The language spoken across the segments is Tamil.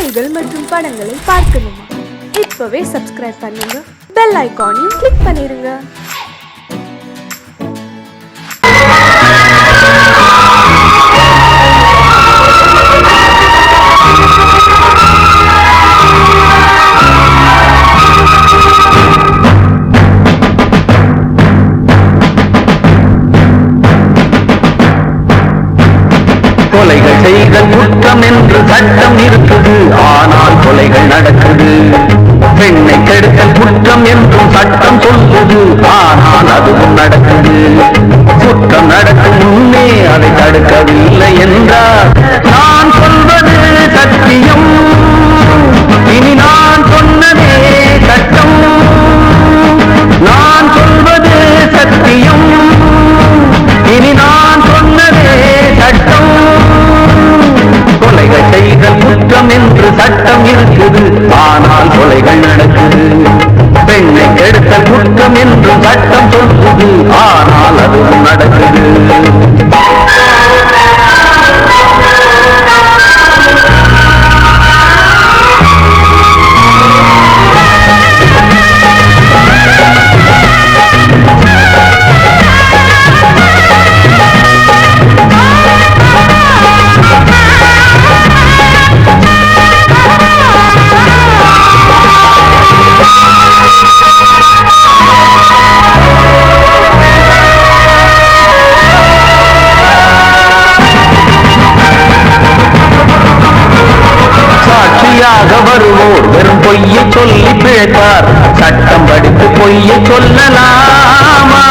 செய்திகள் மற்றும் படங்களை பார்க்கணுமா? இப்பவே சப்ஸ்கிரைப் பண்ணுங்க, பெல் ஐகானையும் கிளிக் பண்ணிருங்க. கொலைகள் செய்தல் குற்றம் என்று சட்டம் இருக்குது, ஆனால் கொலைகள் நடக்குது. பெண்ணை கெடுத்தல் குற்றம் என்றும் சட்டம் சொல்லுது, ஆனால் அதுவும் நடக்குது. குற்றம் நடக்கும் முன்னே அதை தடுக்கவில்லை என்றால் நான் சொல்வது சத்தியம், இனி நான் சொன்னதே சட்டம். நான் சொல்வது சத்தியம், இனி நான் சொன்னதே சட்டம். கொலைகள் செய்தல் குற்றம் என்று சட்டம் இருக்குது, ஆனால் கொலைகள் நடக்குது. பெண்ணை கெடுத்தல் குற்றம் என்று சட்டம் சொல்லுது, ஆனால் அதுவும் நடக்குது. வருவோர் வெறும் பொய்யை சொல்லி பிழைப்பார், சட்டம் படித்து பொய்யை சொல்லலாமா?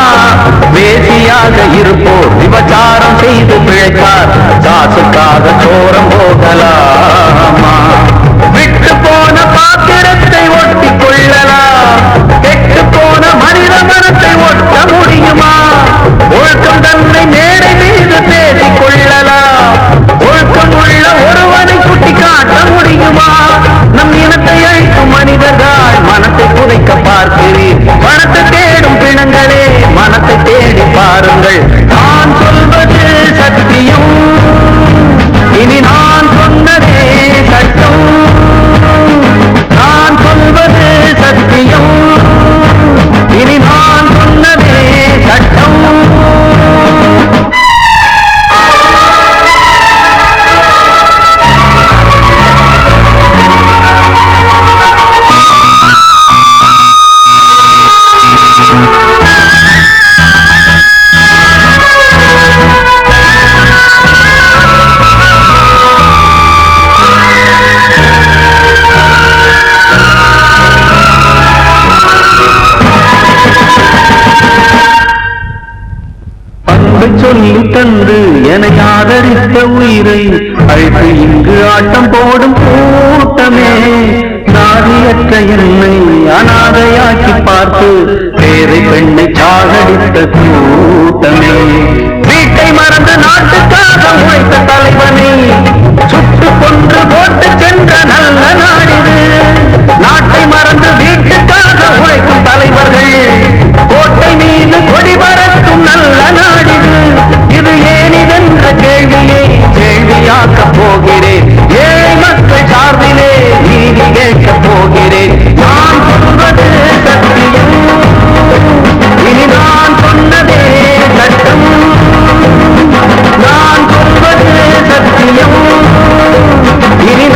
வேசியாக இருப்போர் விபச்சாரம் செய்து பிழைப்பார், காசுக்காக சோரம் போகலாமா? விட்டு போன பாத்திரத்தை ஒட்டி கொள்ளலாம், கெட்டு போன மனித மனத்தை ஒட்ட முடியுமா? ஒழுக்கம் தன்னை மேடை மீது பேசிக் கொள்ளலாம், ஒழுக்கம் உள்ள ஒருவனை சுட்டி காட்ட முடியுமா? நம் இனத்தை அழிக்கும் மனிதர்கள் மனத்தை புதைக்க பார்க்கிறீர். பணத்தை தேடும் பிணங்களே, மனத்தை தேடி பாருங்கள். நான் சொல்வது சத்தியம், இனி நான் சொன்னதே சட்டம். நான் சொல்வது சத்தியம், இனி நான் சொன்னதே சட்டம். சொல்லி தந்து என ஆதரித்த உயிரை அழைத்து இங்கு ஆட்டம் போடும் கூட்டமே, நாதியற்ற என்னை அனாதையாக்கி பார்த்து பேரை பெண்ணை சாகடித்த கூட்டமே, வீட்டை மறந்து நாட்டுக்காக உழைத்த தலைவனை சுட்டு கொன்று போட்டு சென்ற நல்ல நாடிது. நாட்டை மறந்து வீட்டுக்காக உழைக்கும் தலைவர்கள் கோட்டை மீது கொடி பறக்கும் நல்ல நாடிது. இது ஏனிதென்ற கேள்வியை கேள்வியாக்க போகிறேன், ஏழை மக்கள் சார்பிலே நீதி கேட்க போகிறேன். நான் சொல்வது சத்தியம், இனி நான் சொன்னதே சட்டம். நான் சொல்வது சத்தியம், இனி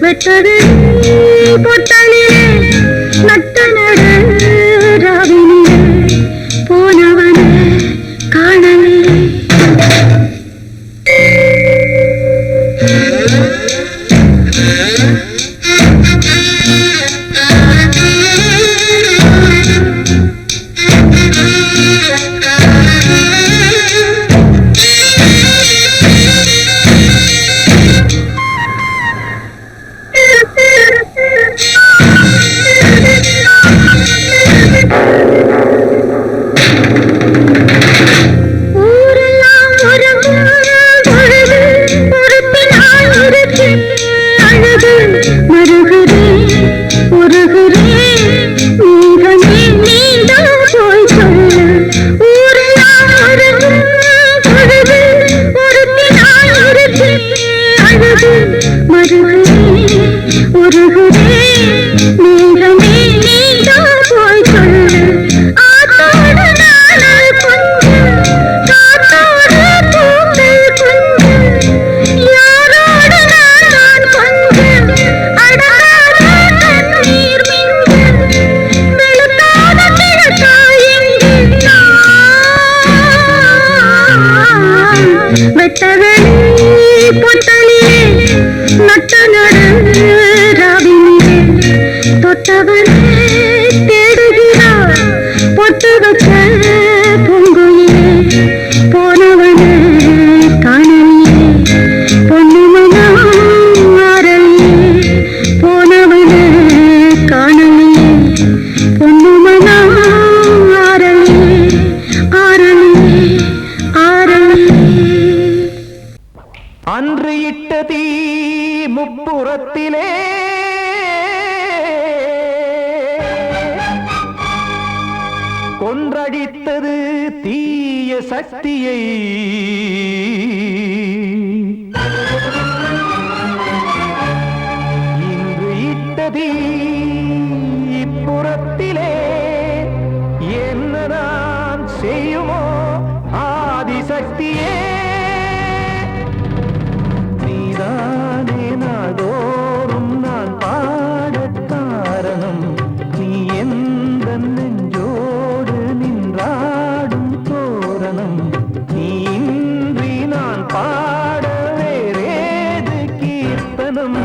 வெட்டது பொட்டலிலே நட்ட நடு ராவினிலே போனவன காணலே. அன்று இட்ட தீ முப்புறத்திலே கொன்றடித்தது தீய சக்தியை. இன்று இட்ட தீ இப்புறத்திலே என்னதான் செய்யுமோ ஆதிசக்தியே. நீதானே நாள்தோறும் நான் பாடக் காரணம், நீ எந்த நெஞ்சோடு நின்றாடும் தோரணம். நீ இன்றி நான் பாட வேறேது கீர்த்தனம்.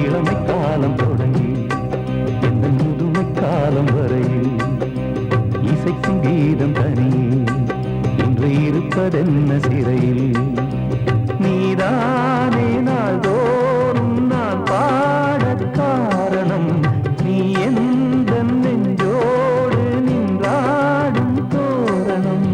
இளமை காலம் தொடங்கி எந்த முதுமை காலம் வரையில் இசைக்கும் கீதம் தனியே இன்று இருப்பதென்ன சிறையில். நீதானே நாள்தோறும் நான் பாடக் காரணம், நீ எந்த நெஞ்சோடு நின்றாடும் தோரணம்.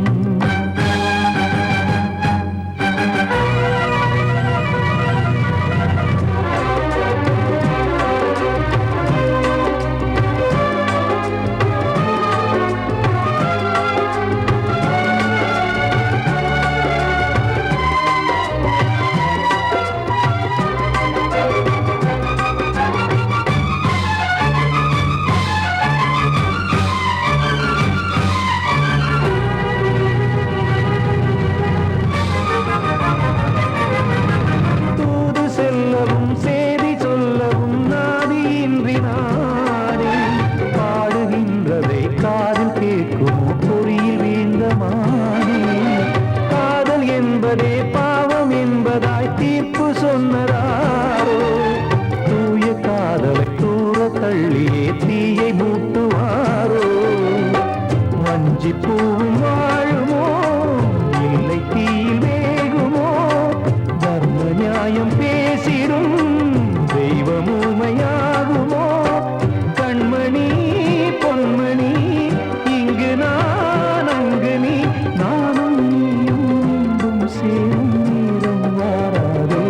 பாவம் என்பதாய் தீர்ப்பு சொன்னதாரோ, தூய காதலை தூர தள்ளியே தீயை மூட்டுவாரோ. வஞ்சி பூவும் வாழுமோ இல்லை தீயில் வேகுமோ, தர்ம நியாயம் பேசிடும் தெய்வம் ஊமையாகுமோ. கண்மணி பொன்மணி இங்கு நான் அங்கு நீ, நானும் சேரும் நேரம் வாராதோ.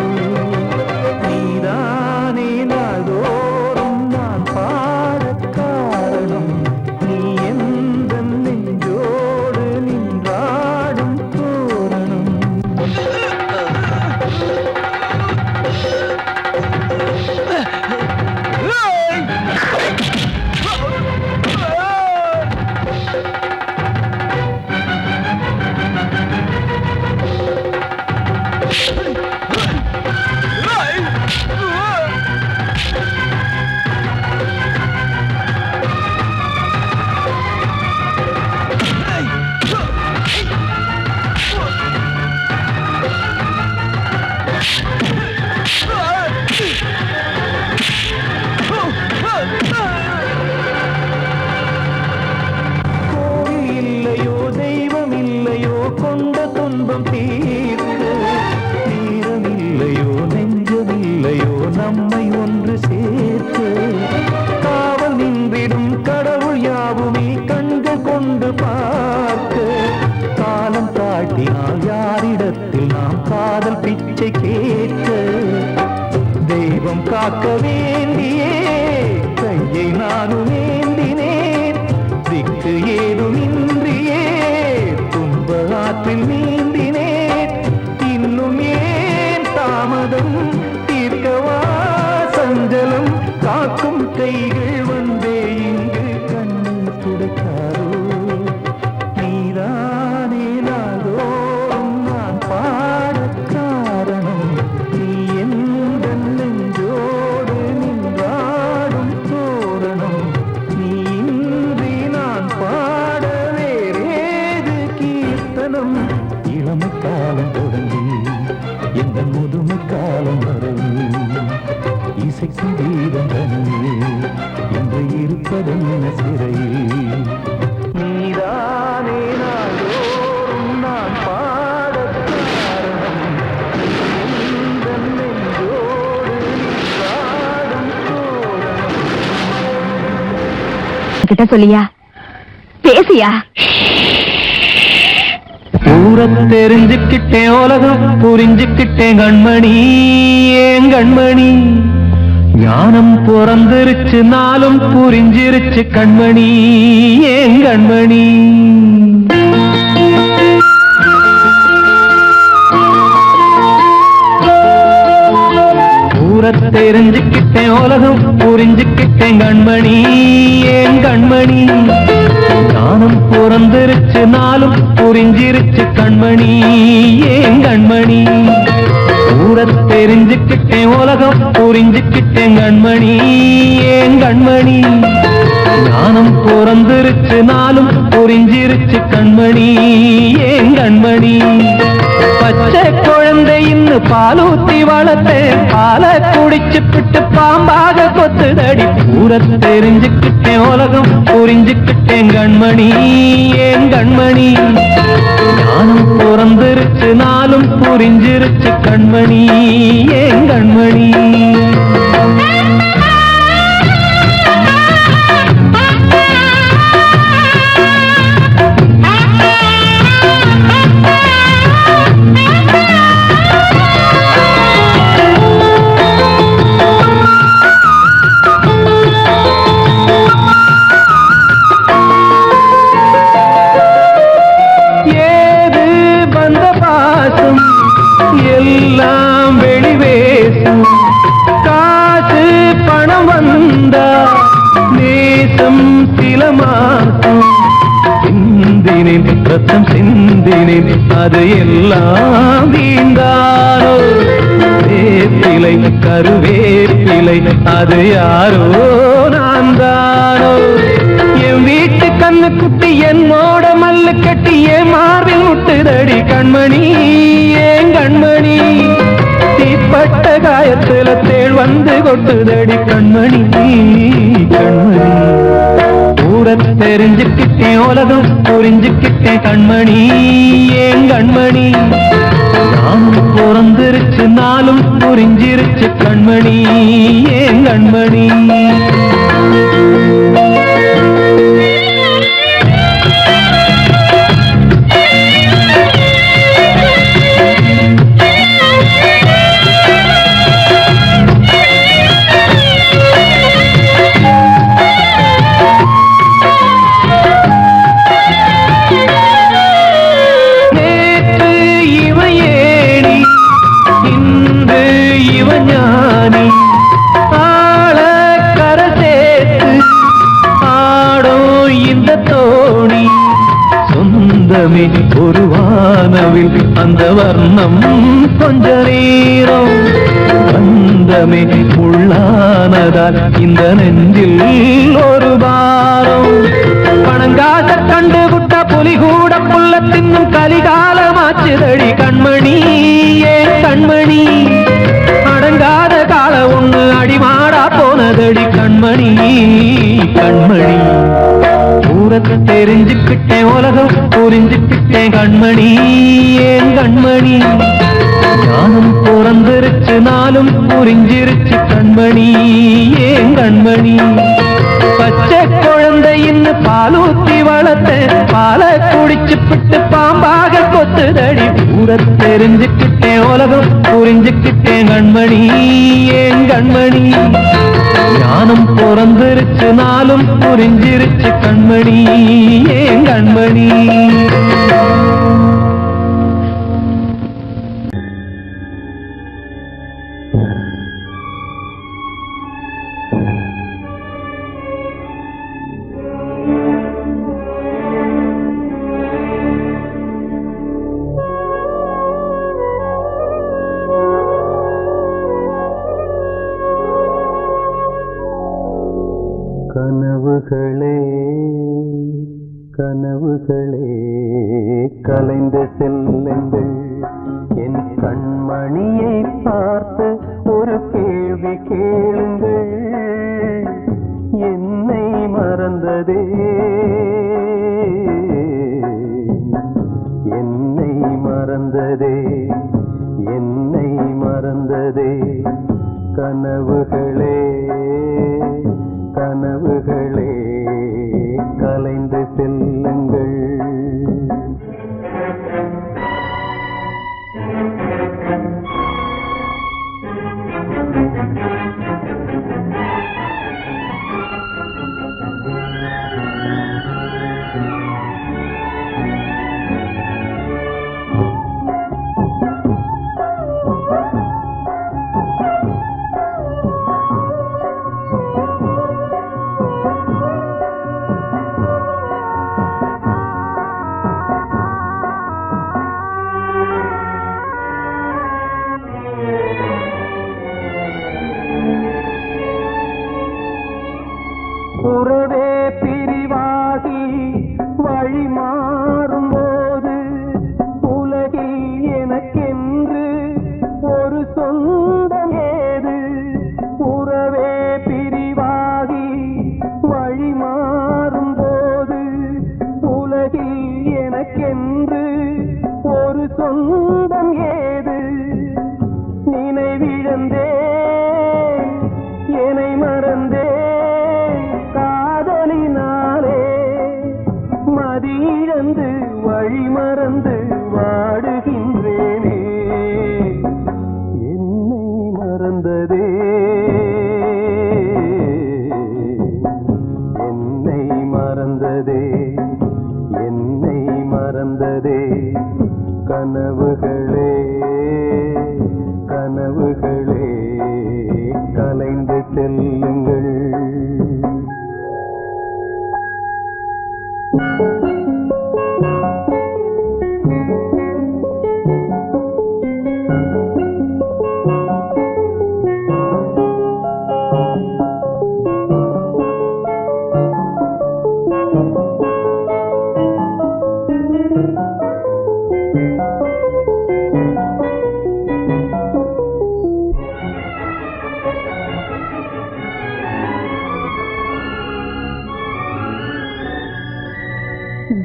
தெய்வம் காக்க வேண்டியே கையை நானும் ஏந்தினேன் திக்கு ஏதுமின்றியே துன்ப ஆற்றில் நீந்தினேன் இன்னும் ஏன் தாமதம் தீர்க்கவா சஞ்சலம் காக்கும் கைகள் வந்தே இங்கு கண்ணீர் துடைக்காரோ நீதானே நாளோறும் நான் பாடக் காரணம் நீ எந்த நெஞ்சோடு நின்றாடும் தோரணம் நீ இன்றி நான் பாட வேறேது கீர்த்தனம் இளமை காலம் தொடங்கி எந்த முதுமை காலம் வரை இசைக்கு வீரம் தனியே என்று இருப்பதென்ன சிறையில் நீதானே நாளோறும் நான் பாடக் காரணம் எந்த நெஞ்சோடு நின்றாடும் தோரணம் கிட்ட சொல்லியா பேசியா ஊரத் தெரிஞ்சுக்கிட்டேன் உலகம் புரிஞ்சுக்கிட்டேன் கண்மணி ஏன் கண்மணி ஞானம் பிறந்திருச்சு நாளும் புரிஞ்சிருச்சு கண்மணி ஏன் கண்மணி ஊரத் தெரிஞ்சுக்கிட்டேன் உலகம் புரிஞ்சுக்கிட்டேன் கண்மணி ஏன் கண்மணி ஞானம் பிறந்திருச்சு நாளும் புரிஞ்சிருச்சு கண்மணி ஏன் கண்மணி ஊரத் தெரிஞ்சுக்கிட்டேன் உலகம் புரிஞ்சுக்கிட்டேன் கண்மணி ஏன் கண்மணி ஞானம் பிறந்திருச்சு நாளும் புரிஞ்சிருச்சு கண்மணி ஏன் கண்மணி பச்சை குழந்தை இன்னும் பாலூத்தி வளர்த்தேன் பாலை குடிச்சு பிட்டு பாம்பாக கொத்துதடி ஊரத் தெரிஞ்சுக்கிட்டேன் உலகம் புரிஞ்சுக்கிட்டேன் கண்மணி ஏன் கண்மணி ஞானம் பிறந்திருச்சு நாளும் புரிஞ்சிருச்சு கண்மணி ஏன் கண்மணி எல்லாம் வெளிவேசும் காசு பணம் வந்தா நேசம் சில மாசம் சிந்தினேன் ரத்தம் சிந்தினேன் அது எல்லாம் வீண்டாரோ வேப்பிலை கருவேப்பிலை அது யாரோ நான் தானோ என் வீட்டு கண்ணு குட்டி என்னோட மல்லு கட்டி என் மார்பில் முட்டுதடி கண்மணி ஏன் கண்மணி தீப்பட்ட காயத்துல தேள் வந்து கொட்டுதடி கண்மணி கண்மணி ஊரத் தெரிஞ்சுக்கிட்டேன் உலகம் புரிஞ்சுக்கிட்டேன் கண்மணி ஏன் கண்மணி நானும் பிறந்திருச்சு நாளும் புரிஞ்சிருச்சு கண்மணி ஏன் கண்மணி ஒரு வானவில் அந்த வர்ணம் கொஞ்ச நேரம் பந்தமே உள்ளானதால் இந்த நெஞ்சில் ஒரு பாரம் பணங்காச கண்டு விட்ட புலி கூட புல்ல தின்னும் கலிகாலமாச்சுதடி கண்மணி ஏன் கண்மணி அடங்காத கால ஒண்ணு அடிமாடா போனதடி கண்மணி கண்மணி ஊரத் தெரிஞ்சுக்கிட்டேன் உலகம் புரிஞ்சுக்கிட்டேன் கண்மணி ஏன் கண்மணி ஞானம் பிறந்திருச்சு நாளும் புரிஞ்சிருச்சு கண்மணி ஏன் கண்மணி பச்சை குழந்தையின் ஒண்ணு பாலூத்தி வளர்த்த பால குடிச்சு பிட்டு பாம்பாக கொத்துதடி ஊர தெரிஞ்சுக்கிட்டேன் உலகம் புரிஞ்சுக்கிட்டேன் கண்மணி ஏன் கண்மணி ஞானம் பிறந்திருச்சு நாளும் புரிஞ்சிருச்சு கண்மணி ஏன் கண்மணி கனவுகளே கனவுகளே கலைந்த செல்லுங்கள் என் கண்மணியை பார்த்து ஒரு கேள்வி கேளுங்கள் என்னை மறந்ததே என்னை மறந்ததே என்னை மறந்ததே கனவுகளே கனவுகளே கலைந்து செல்லுங்கள் உறவே பிரிவாகி வழி மாறும்போது உலகில் எனக்கென்று ஒரு சொந்தம் ஏது உறவே பிரிவாகி வழி மாறும்போது உலகில் எனக்கென்று ஒரு சொந்தம் ஏது நினைவிழந்தே என்னை மறந்தே மதியிழந்து வழி மறந்து வாடுகின்றேனே என்னை மறந்ததே என்னை மறந்ததே என்னை மறந்ததே கனவுகளே கனவுகளே கலைந்து செல்லுங்கள்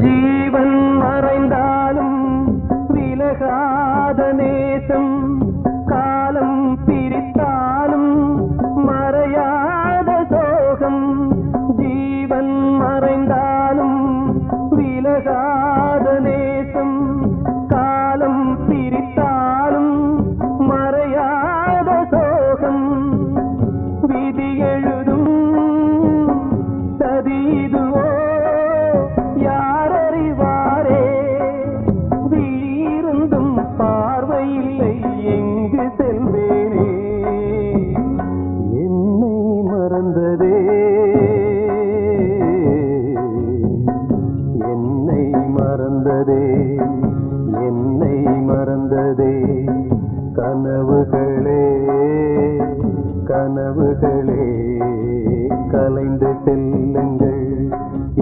ஜீவன் மறைந்தாலும் விலகாத நேசம் காலம் பிரித்தாலும் மறையாத சோகம் ஜீவன் மறைந்தாலும் விலகாத நேசம் காலம் பிரித்தாலும் மறையாத சோகம் விதி எழுதும் சதிதுவோ யாரறிவாரே வீருந்தும் பார்வையில்லை எங்கு செல்வேனே என்னை மறந்ததே என்னை மறந்ததே என்னை மறந்ததே கனவுகளே கனவுகளே கலைந்து செல்லுங்கள்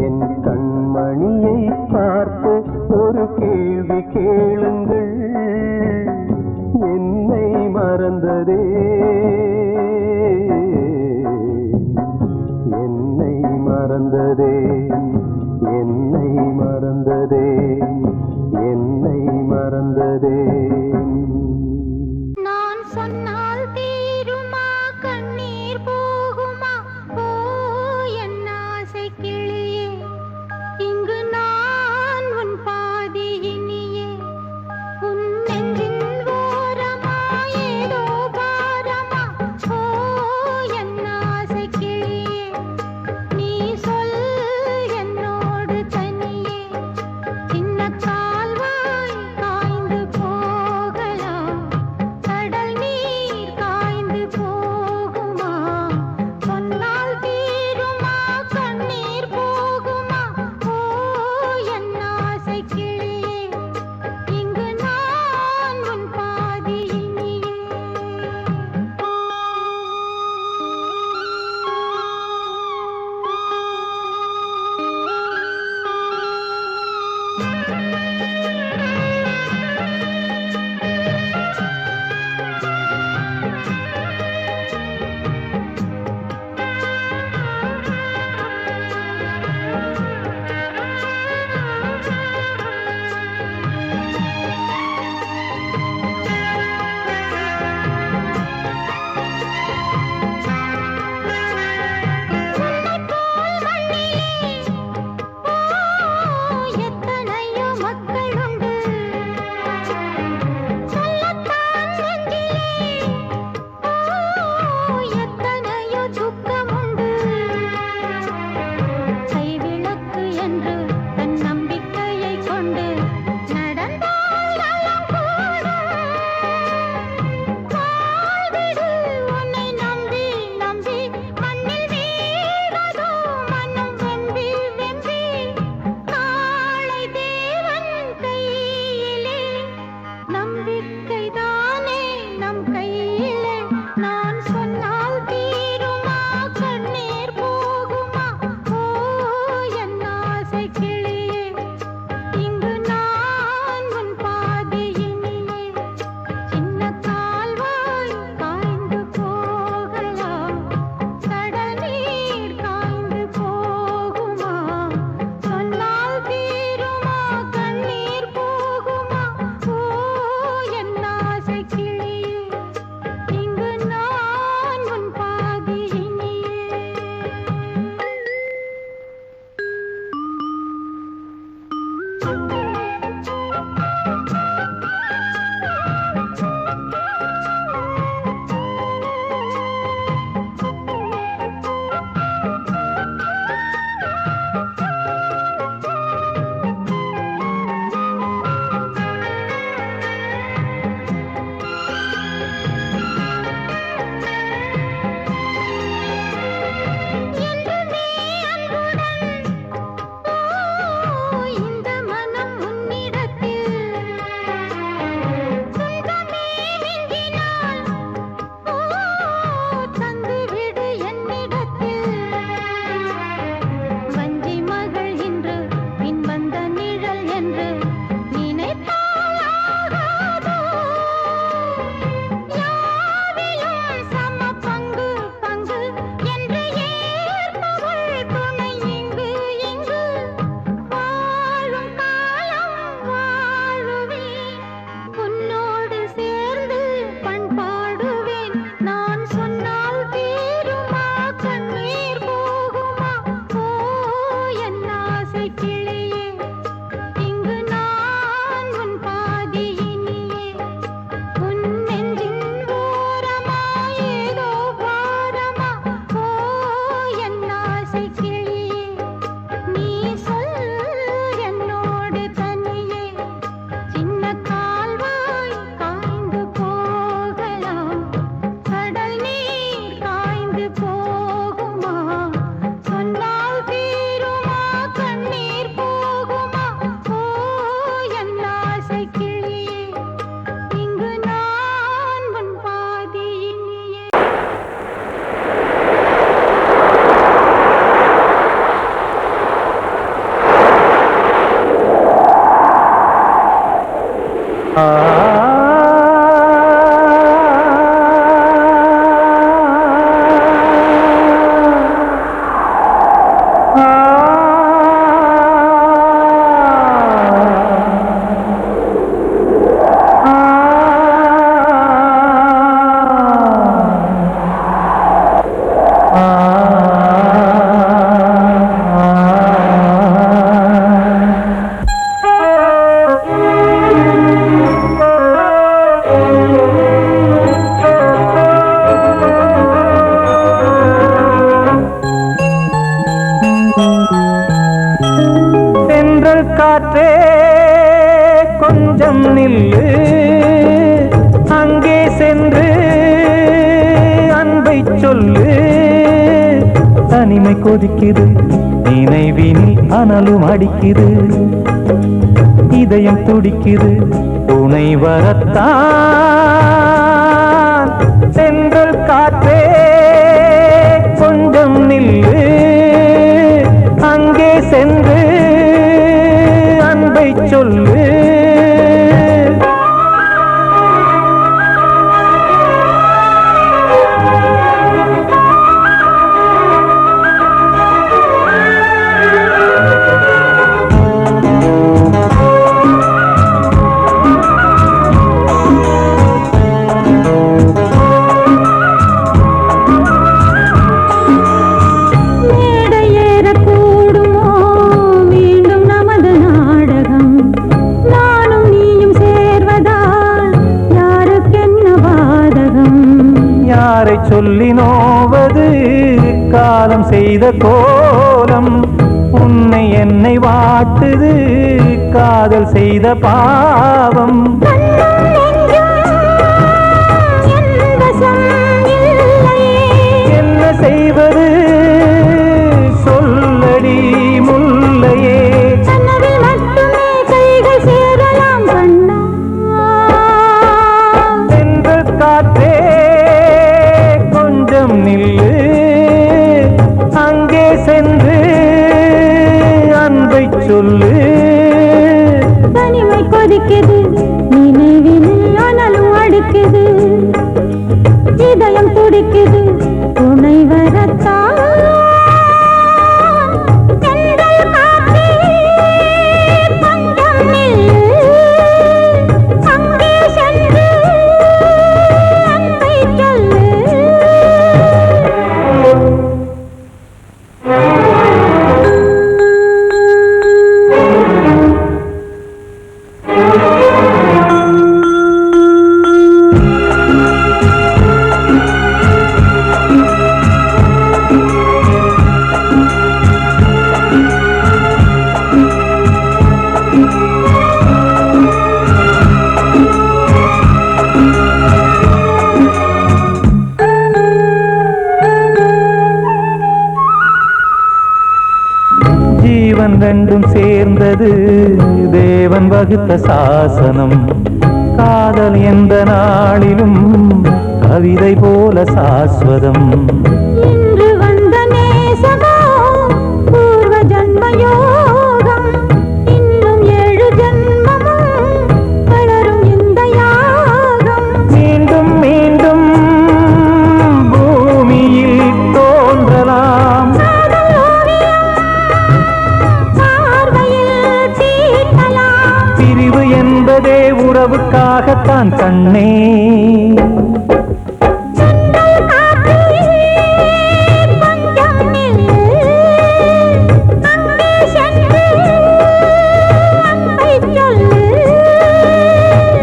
என் கண்மணியை பார்த்து ஒரு கேள்வி கேளுங்கள் என்னை மறந்ததே என்னை மறந்ததே என்னை மறந்ததே என்னை மறந்ததே நான் சொன்னால் தீருமா கண்ணீர் போகுமா ஓ என் ஆசை கிளியே காற்றே கொஞ்சம் நில்லு, அங்கே சென்று அன்பை சொல்லு. தனிமை கொதிக்குது, நினைவினில் அனலும் அடிக்குது, இதயம் துடிக்குது, துணை வரத்தான். சென்றல் காற்றே கொஞ்சம் நில்லு, அங்கே சென்று அன்பை சொல்லு. சொல்லி நோவது காலம் செய்த கோலம், உன்னை என்னை வாட்டுது காதல் செய்த பாவம். என்ன செய்வது சொல்லடி முல்லையே. சென்ற காற்றே நில்லு, அங்கே சென்று அன்பை சொல்லு. தனிமை கொதிக்குது, நினைவில் அனலும் அடிக்குது, இதயம் துடிக்குது, துணை வரத்தான். ரெண்டும் சேர்ந்தது தேவன் வகுத்த சாசனம். காதல் எந்த நாளிலும் கவிதை போல சாஸ்வதம். இன்று வந்த நேசமோ பூர்வ ஜன்ம யோகம், இன்னும் 7 ஜன்மமும் வளரும் இந்த யாகம். மீண்டும் மீண்டும் பூமியில் தோன்றலாம், பிரிவு என்பதே உறவுக்காகத்தான் கண்ணே.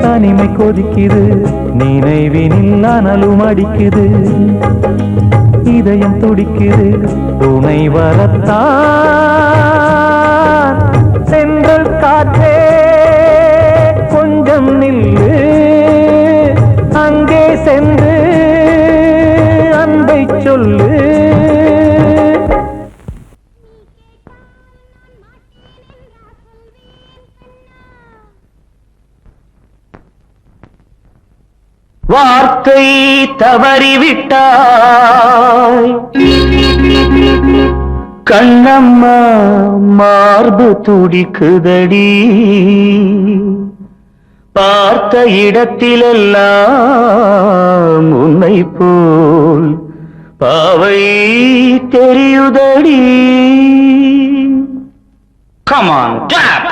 தனிமை கொதிக்குது, நினைவினில் அனலும் அடிக்குது, இதயம் துடிக்குது, துணை வரத்தான். சென்றல் காற்றே கொஞ்சம் நில்லு, அங்கே சென்று அன்பை சொல்லு. வார்த்தை தவறிவிட்டாய் கண்ணம்மா, மார்பு துடிக்குதடி, பார்த்த இடத்திலெல்லாம் உன்னை போல் பாவை தெரியுதடி. Come on, clap!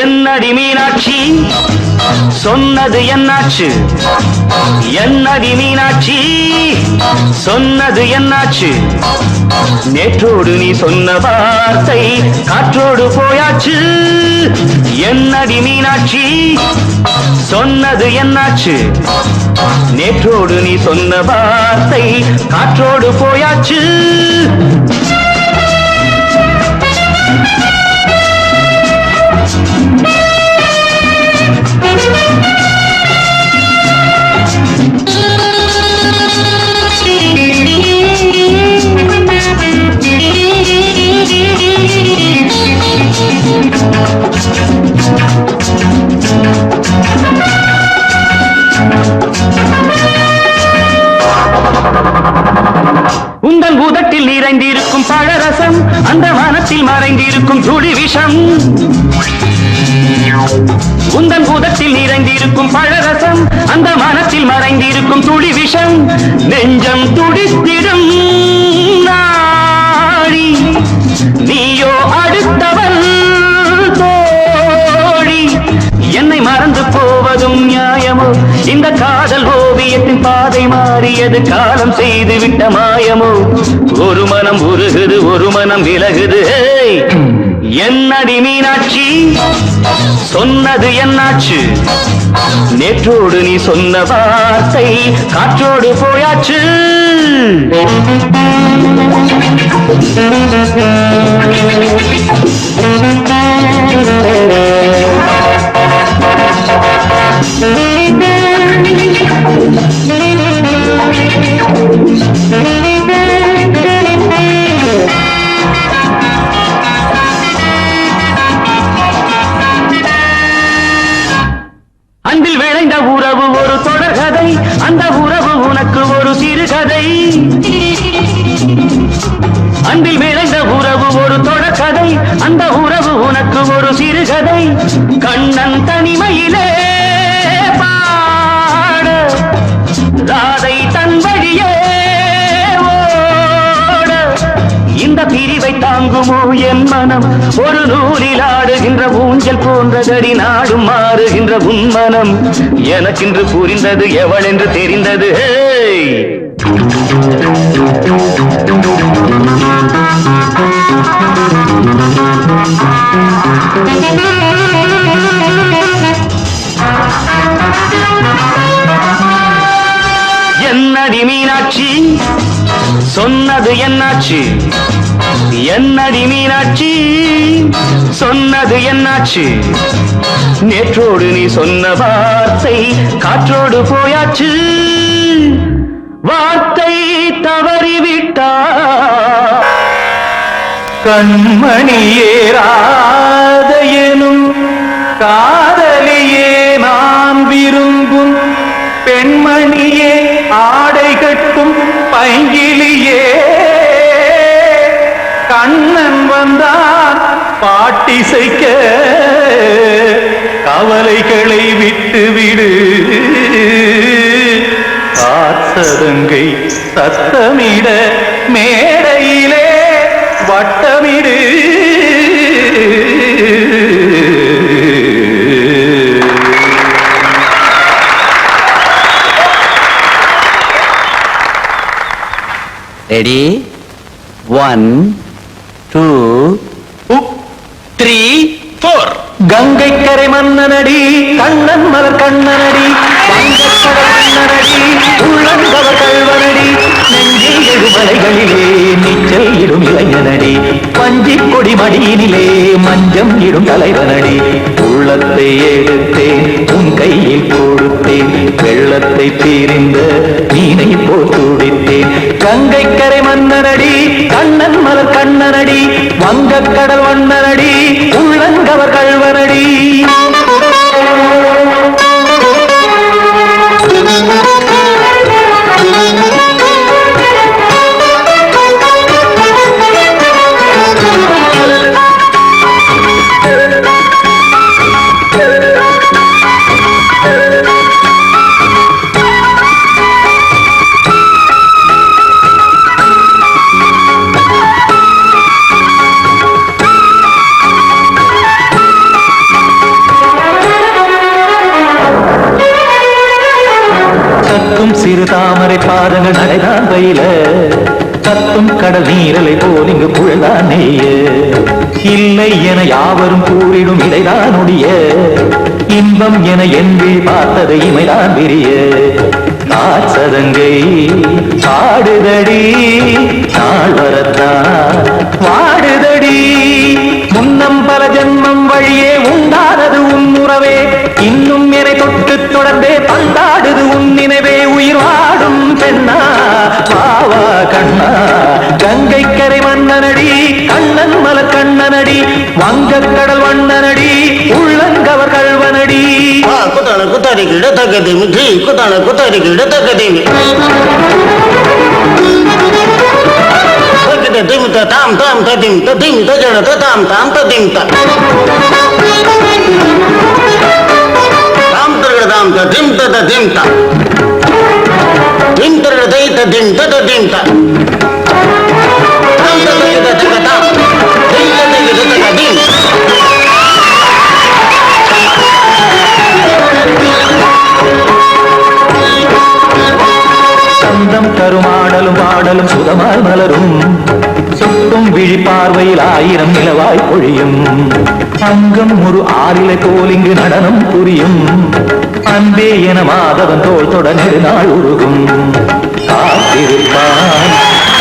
என்னடி மீனாட்சி சொன்னது என்னாச்சு? என்னடி மீனாட்சி சொன்னது என்னாச்சு? நேற்றோடு நீ சொன்ன வார்த்தை காற்றோடு போயாச்சு. என்னடி மீனாட்சி சொன்னது என்னாச்சு? நேற்றோடு நீ சொன்ன வார்த்தை காற்றோடு போயாச்சு. உந்தன் பூதத்தில் நிறைந்திருக்கும் பழரசம், அந்த மனத்தில் மறைந்திருக்கும் துளி விஷம். உந்தன் பூதத்தில் நிறைந்திருக்கும் பழரசம், அந்த மனத்தில் மறைந்திருக்கும் துளி விஷம். நெஞ்சம் துடித்திடும் நாடி, நீயோ அடுத்தவள் தோழி. என்னை மறந்து போவதும் நியாயமோ? இந்த காதல் ஓவியத்தின் பாதை மாறியது, காலம் செய்து விட்ட மாயமோ? ஒரு மனம் உருகுது, ஒரு மனம் விலகுது. என்னடி மீனாட்சி சொன்னது என்னாச்சு? நேற்றோடு நீ சொன்ன வார்த்தை காற்றோடு போயாச்சு. அன்பில் விளைந்த உறவு ஒரு தொடர்கதை, அந்த உறவு உனக்கு ஒரு சிறுகதை. அன்பில் விளைந்த உறவு ஒரு தொடர்கதை, அந்த உறவு உனக்கு ஒரு சிறுகதை. கண்ணன் தனிமையிலே பாட, ராதை தன் வழியே ஓட. இந்த பிரிவை தாங்குமோ என் மனம்? ஒரு நூலில் ஆடுகின்ற ஊஞ்சல் போன்றதடி, நாடும் மாறுகின்ற உன் மனம். எனக்கென்று புரிந்தது, எவள் என்று தெரிந்தது. என்னடி மீனாட்சி சொன்னது என்னாச்சு? என்னடி மீனாட்சி சொன்னது என்னாச்சு? நேற்றோடு நீ சொன்ன வார்த்தை காற்றோடு போயாச்சு. வார்த்தை தவறிவிட்டா கண்மணியேராத எனும் காதலியே நான் விரும்பும் பெண்மணியே, ஆடை கட்டும் பைங்கிலியே. கண்ணன் வந்தான் பாட்டிசைக்க, கவலைகளை விட்டுவிடு. காசதங்கை சத்தமிட மேடையிலே வட்டமிடு. ரெடி? 1 2 3 4. கங்கை கரை மன்னனடி, கண்ணன் மலர் கண்ணனடி, வங்கக்கடல் மன்னனடி, உள்ளங்கவர் கல்வனடி. நெஞ்சில் எழுமலைகளிலே நீச்சல் இடும் இளைஞனடி, பஞ்சிக் கொடி மடியினிலே மஞ்சம் இடும் தலைவனடி. உள்ளத்தை எடுத்தேன் உன் கையில் கொடுத்தேன், வெள்ளத்தை பிரிந்த மீனை போல் துடித்தேன். கங்கை கரை மன்னனடி, கண்ணன் மலர் கண்ணனடி, வங்கக்கடல் வண்ணனடி, உள்ளங்கவர் கல்வனடி. கலப்பையில கத்தும் கடல் நீரலை போல் இங்கு புழலானேய இல்லை என யாவரும் கூறிடும் இடைதான் உடைய இன்பம் என என்று பார்த்தது இமைதான் விரிய காசதங்கை பாடுதடி நாள் வரத்தான் வாடுதடி முன்னம் பல ஜென்மம் வழியே உண்டானது உன் உறவே இன்னும் என்னை தொட்டு தொடர்ந்தே பந்தாடுது உன் நினைவே உயிர் வாடும் பெண்ணா வாவா கண்ணா கங்கை கரை மன்னனடி கண்ணன் மலர் கண்ணனடி வங்கக் கடல் வண்ணனடி உள்ளங்கவர் கல்வனடி குத்தான குத்தாரி கிட தக்கதேமி ஜி குத்தான குத்தாரி கிட தக்கதேமி திம் தாம் தாம் ததிம் ததிம் தஜட தாம் தாம் ததிம் தாம் தரகதாம் ததிம் ததிம் திம் தரகதை ததிம் ததிம் தாம் தரகத தகதாம் திம் தரகத தகதிம் சந்தம் கருமாடலும் பாடலும் சுதமாய் மலரும் சொட்டும் விழி பார்வையில் ஆயிரம் நிலவாய் பொழியும் அங்கம் ஒரு ஆறிலை போல் இங்கு நடனம் புரியும் அன்பே என மாதவன் தோல் தொட நெடுநாள் உருகும் காத்திருப்பான்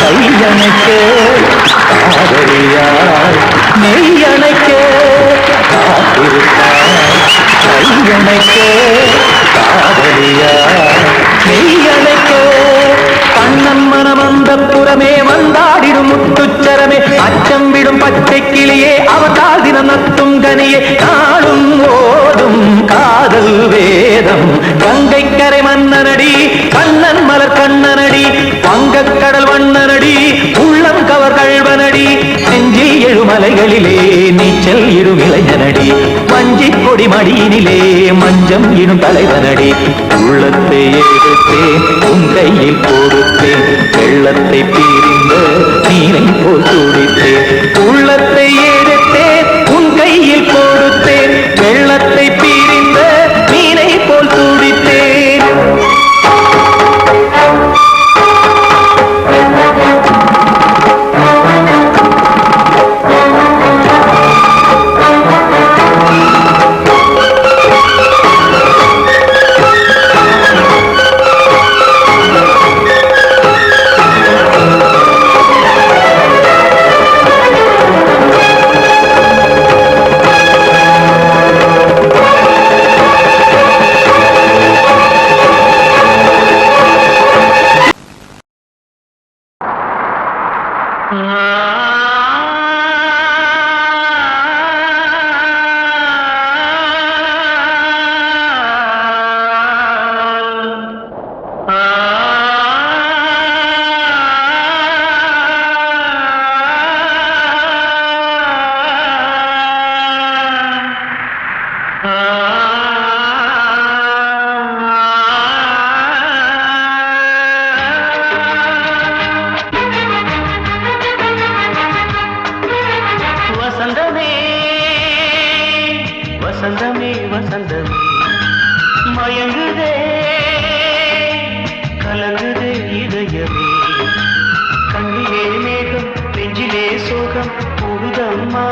கையணைக்க காதலியார் மெய்யணைக்க காத்திருப்பான் கையணைக்க காதலியார் மெய்யணைக்க கண்ணன் மனமந்த புறமே வந்தாடிடும் முத்துச்சரமே அச்சம் விடும் பச்சை கிளியே அவதால் தினம் நத்தும் கனியே நாளும் ஓடும் காதல் வேதம் கங்கை கரை மன்னனடி கண்ணன் மலர் கண்ணனடி வங்கக் கடல் வண்ணனடி உள்ளம் கவர் கல்வனடி நெஞ்சில் எழுமலைகளிலே நீச்சல் இடும் இளைஞனடி வஞ்சி கொடி மடியினிலே மஞ்சம் இடும் தலைவனடி உள்ளத்தை எடுத்தேன் உன் கையில் கொடுத்தேன் வெள்ளத்தை பிரிந்த நீரை போல் துடித்தேன் உள்ளத்தை எடுத்தேன் உன் கையில் கொடுத்தேன் வெள்ளத்தை பிரிந்த நீரை போல் துடித்தேன் வசந்தமே வசந்தமே வசந்தமே மயங்குதே கலங்குதே இதயமே கண்ணிலே மேகம் நெஞ்சிலே சோகம் கூடுதம்மா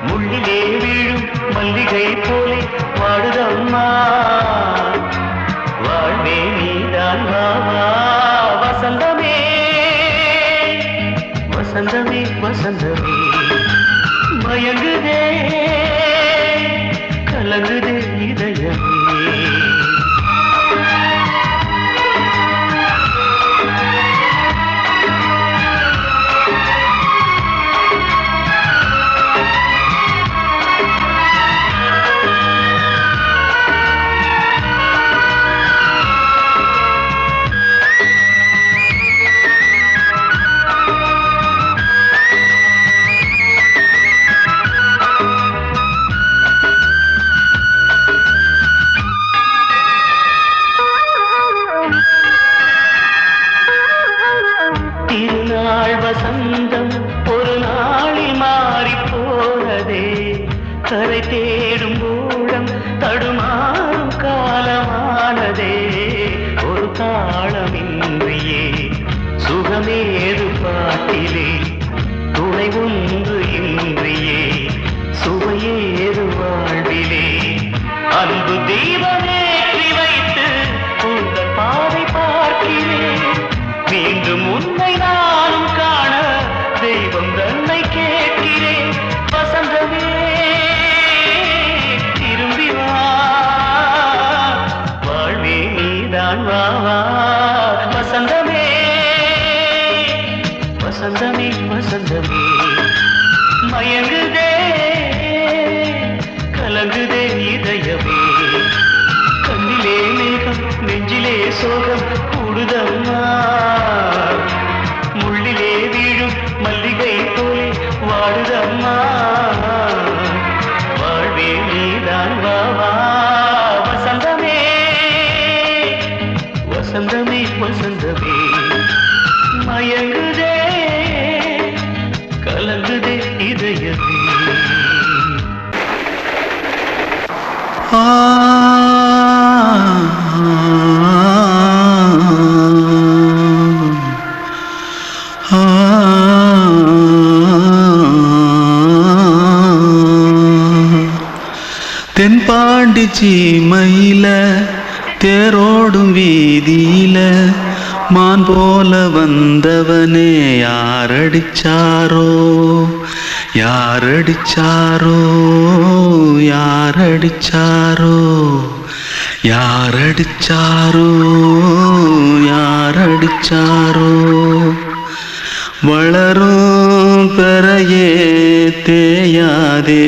முள்ளிலே வீழும் மல்லிகை போலே வாடுதம்மா வாழ்வே நீதான் வாவா வசந்தமே வசந்தமே வசந்தமே மயங்குதே கலங்குதே இதயமே திருநாள் வசந்தம் ஒரு நாளில் மாறி போனதே கரை தேடும் ஊழம் தடுமாறும் காலமானதே ஒரு தாளமின்றி பாட்டிலே துணை ஒன்று இன்றியே சுவையேறு வாழ்விலே அன்பு தீபமேற்றி வைத்து உங்கள் பாதை பார்க்கிறேன் மீண்டும் உன்னை நானும் காண தெய்வம் தன்னை கேட்கிறேன் வசந்தமே திரும்பி வா வாழ்வே நீதான் வா வா வசந்தமே வசந்தமே வசந்தமே மயங்குதே கலங்குதே இதயமே கண்ணிலே மேகம் நெஞ்சிலே சோகம் கூடுதம்மா முள்ளிலே வீழும் மல்லிகை போலே வாடுதம்மா வாழ்வே நீதான் வா வா வசந்தமே வசந்தமே வசந்தமே மயங்குதே கலங்குதே இதயமே தென்பாண்டி சீமையில தேரோடும் வீதியில மான் போல வந்தவனே யாரடிச்சாரோ யாரடிச்சாரோ யாரடிச்சாரோ யாரடிச்சாரோ யாரடிச்சாரோ வளரும் பெறையே தேயாதே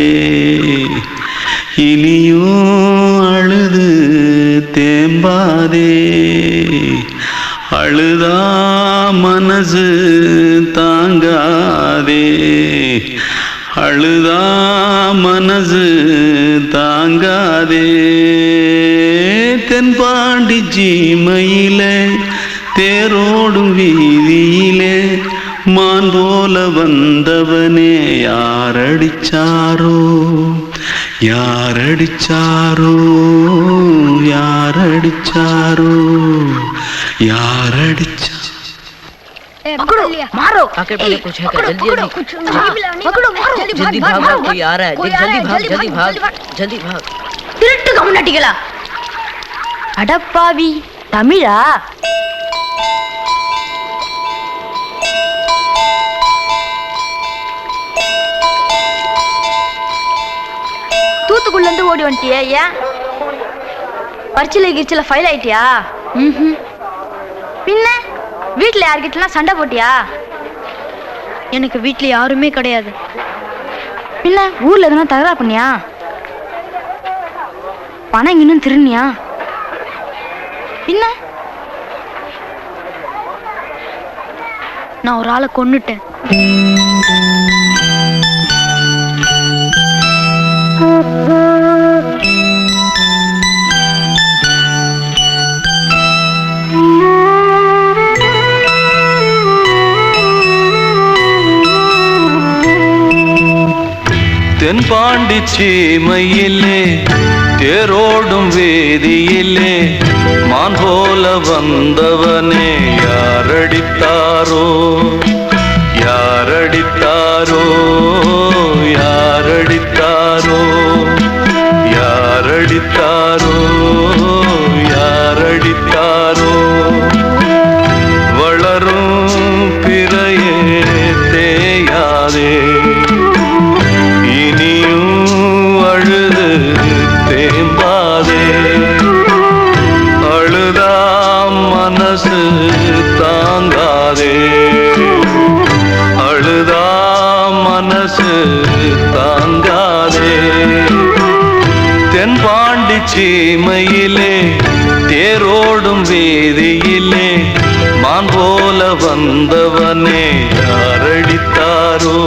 இனியும் அழுது தேம்பாதே அழுதா மனசு தாங்காதே அழுதா மனசு தாங்காதே தென்பாண்டி சீமையிலே தேரோடும் வீதியிலே மான் போல வந்தவனே யாரடிச்சாரோ யாரடிச்சாரோ யாரடிச்சாரோ யாரடிச்சா पकड़ो मारो आके पहले कुछ है क्या जल्दी पकड़ो मारो जल्दी भाग भाग कोई आ रहा है देख जल्दी भाग जल्दी भाग திருட்டு கம்முனாட்டிகளா அடப்பாவி தமிழா தூத்துக்குள்ள இருந்து ஓடி வந்துட்டியா ஏன் பரிச்சையில கிரிச்சில ஃபைல் ஆயிட்டியா பின்ன வீட்டுல யார்கிட்டலாம் சண்டை போட்டியா எனக்கு வீட்டுல யாருமே கிடையாது பின்ன ஊர்ல எதுனா தகராறு பண்ணியா பணம் இன்னும் திருநியா பின்ன நான் ஒரு ஆளை கொன்னுட்டேன் தென்பாண்டி சீமையிலே தேரோடும் வேதியிலே மான் போல வந்தவனே யாரடித்தாரோ யாரடித்தாரோ யாரடித்தாரோ யாரடித்தாரோ யாரடித்தாரோ வளரும் பிறையே தேயாதே அழுது தேம்பாதே அழுதா மனசு தாங்காதே அழுதா மனசு தாங்காதே தென்பாண்டி சீமையிலே தேரோடும் வேதியிலே மான் போல வந்தவனே யாரடித்தாரோ